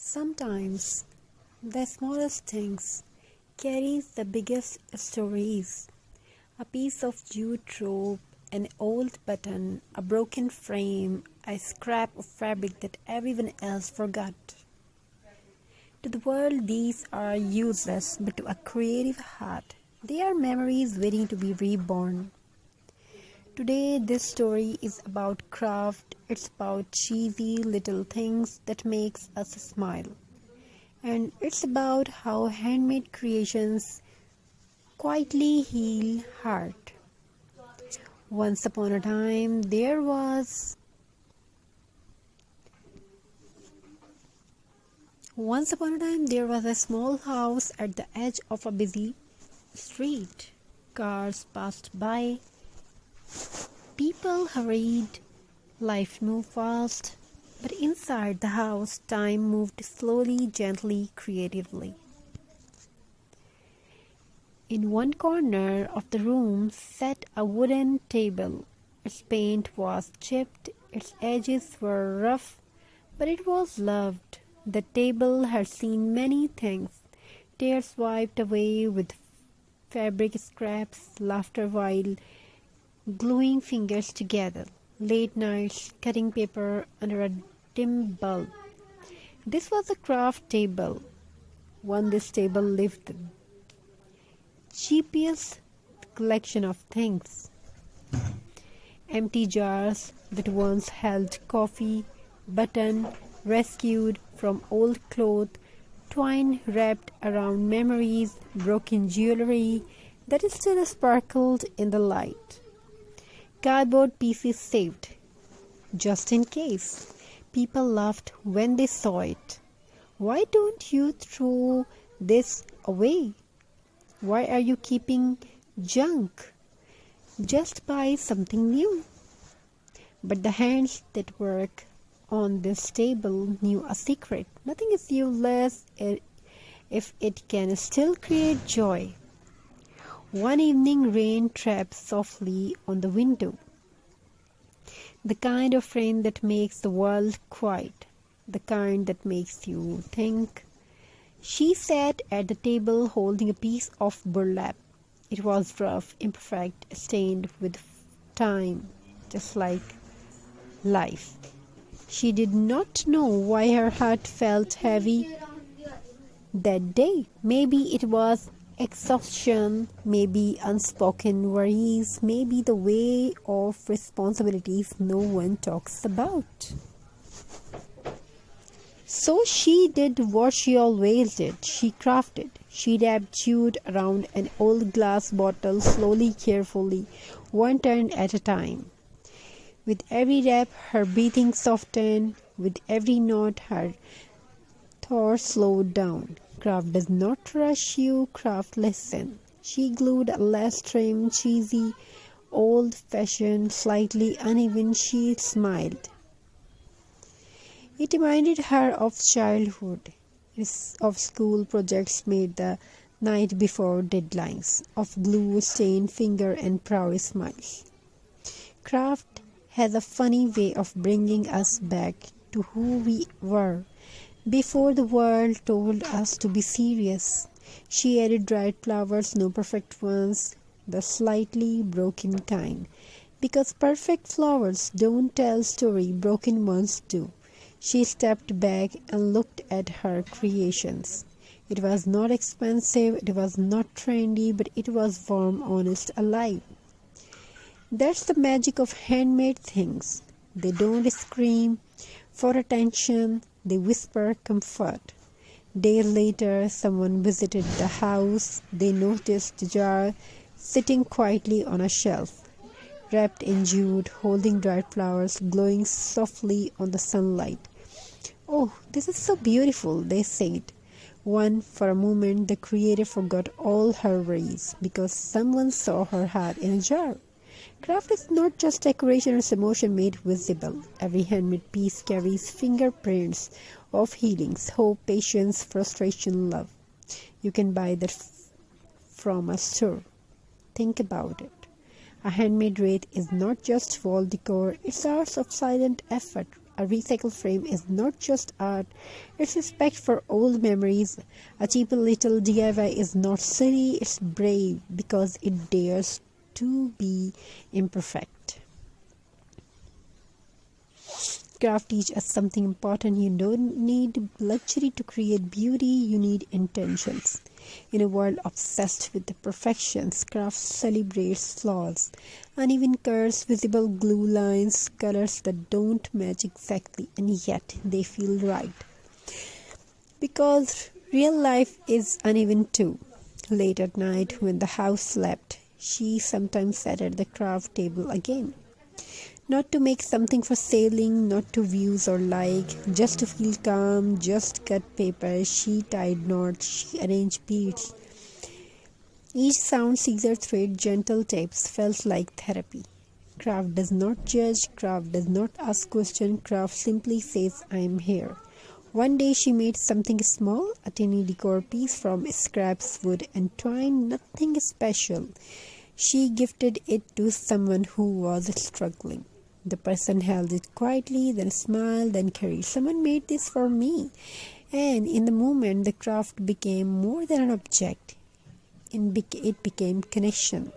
Sometimes the smallest things carries the biggest stories. A piece of jute rope, an old button, a broken frame, a scrap of fabric that everyone else forgot. To the world, these are useless, but to a creative heart, they are memories waiting to be reborn. Today, this story is about craft. It's about cheesy little things that makes us smile. And it's about how handmade creations quietly heal heart. Once upon a time, there was a small house at the edge of a busy street. Cars passed by, people hurried, life moved fast, but inside the house, time moved slowly, gently, creatively. In one corner of the room sat a wooden table. Its paint was chipped, its edges were rough, but it was loved. The table had seen many things, tears wiped away with fabric scraps, laughter while gluing fingers together, late nights cutting paper under a dim bulb. This was a craft table. On this table lived the cheapest collection of things. Empty jars that once held coffee, button rescued from old cloth, twine wrapped around memories, broken jewelry that still sparkled in the light. Cardboard pieces saved, just in case. People laughed when they saw it. Why don't you throw this away? Why are you keeping junk? Just buy something new. But the hands that work on this table knew a secret. Nothing is useless if it can still create joy. One evening, rain tapped softly on the window. The kind of rain that makes the world quiet. The kind that makes you think. She sat at the table holding a piece of burlap. It was rough, imperfect, stained with time, just like life. She did not know why her heart felt heavy that day. Maybe it was exhaustion, maybe unspoken worries, maybe the weight of responsibilities no one talks about. So she did what she always did. She crafted. She wrapped jute around an old glass bottle slowly, carefully, one turn at a time. With every wrap, her breathing softened. With every knot, her thoughts slowed down. Craft does not rush you, craft listen. She glued a less trim, cheesy, old-fashioned, slightly uneven. She smiled. It reminded her of childhood, of school projects made the night before deadlines, of glue-stained finger and proud smiles. Craft has a funny way of bringing us back to who we were before the world told us to be serious. She added dried flowers, no perfect ones, the slightly broken kind. Because perfect flowers don't tell story, broken ones do. She stepped back and looked at her creations. It was not expensive, it was not trendy, but it was warm, honest, alive. That's the magic of handmade things. They don't scream for attention, they whisper comfort. Days later, someone visited the house. They noticed the jar sitting quietly on a shelf, wrapped in jute, holding dried flowers, glowing softly on the sunlight. "Oh, this is so beautiful," they said. For a moment, the creator forgot all her worries because someone saw her heart in a jar. Craft is not just decoration, it's emotion made visible. Every handmade piece carries fingerprints of healings, hope, patience, frustration, love. You can buy that from a store. Think about it. A handmade wreath is not just wall decor, it's hours of silent effort. A recycled frame is not just art, it's respect for old memories. A cheap little DIY is not silly, it's brave because it dares to be imperfect. Craft teach us something important. You don't need luxury to create beauty, you need intentions. In a world obsessed with the perfections, craft celebrates flaws, uneven curves, visible glue lines, colors that don't match exactly, and yet they feel right. Because real life is uneven too. Late at night, when the house slept, she sometimes sat at the craft table again. Not to make something for selling, not to views or like, just to feel calm, just cut paper, she tied knots, she arranged beads. Each sound, scissor thread, gentle taps felt like therapy. Craft does not judge, craft does not ask questions, craft simply says, I am here. One day she made something small, a tiny decor piece from scraps, wood and twine, nothing special. She gifted it to someone who was struggling. The person held it quietly, then smiled, then carried. Someone made this for me. And in the moment, the craft became more than an object. It became connection.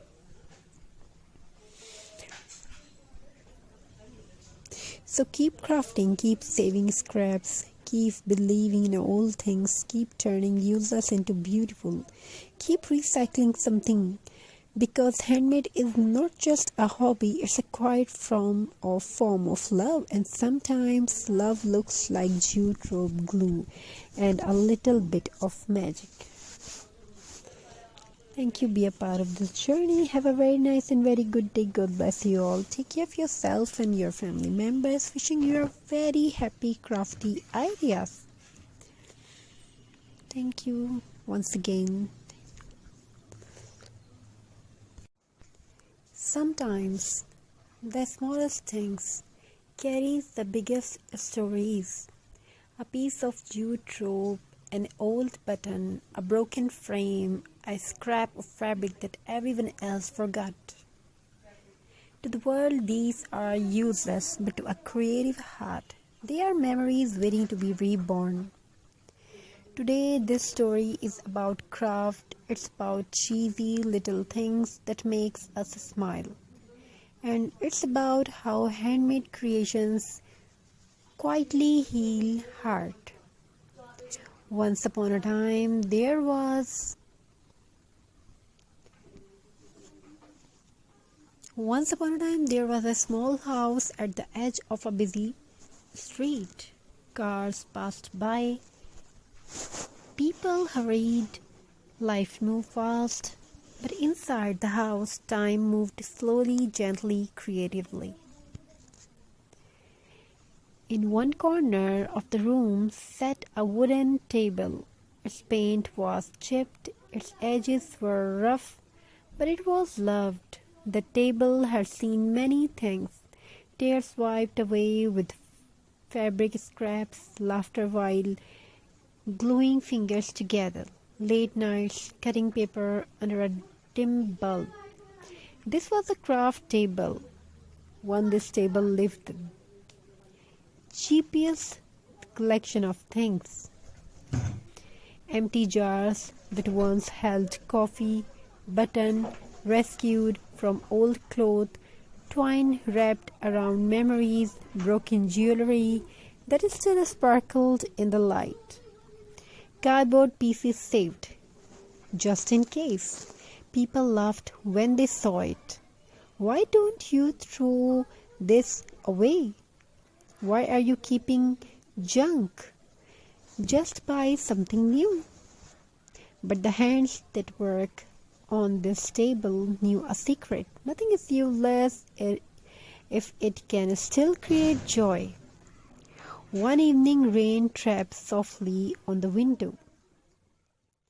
So keep crafting, keep saving scraps, keep believing in old things, keep turning useless into beautiful. Keep recycling something. Because handmade is not just a hobby, it's a quiet form of love, and sometimes love looks like jute rope glue and a little bit of magic. Thank you. Be a part of this journey. Have a very nice and very good day. God bless you all. Take care of yourself and your family members. Wishing you a very happy crafty ideas. Thank you once again. Sometimes the smallest things carries the biggest stories. A piece of jute rope, an old button, a broken frame, a scrap of fabric that everyone else forgot. To the world, these are useless, but to a creative heart, they are memories waiting to be reborn. Today, this story is about craft. It's about cheesy little things that makes us smile. And it's about how handmade creations quietly heal heart. Once upon a time, there was a small house at the edge of a busy street. Cars passed by. People hurried, life moved fast, but inside the house, time moved slowly, gently, creatively. In one corner of the room sat a wooden table. Its paint was chipped, its edges were rough, but it was loved. The table had seen many things, tears wiped away with fabric scraps, laughter while gluing fingers together, late nights cutting paper under a dim bulb. This was a craft table. On this table lived the cheapest collection of things. Empty jars that once held coffee, button rescued from old cloth, twine wrapped around memories, broken jewelry that still sparkled in the light. Cardboard pieces saved, just in case. People laughed when they saw it. Why don't you throw this away? Why are you keeping junk? Just buy something new. But the hands that work on this table knew a secret. Nothing is useless if it can still create joy. One evening, rain tapped softly on the window.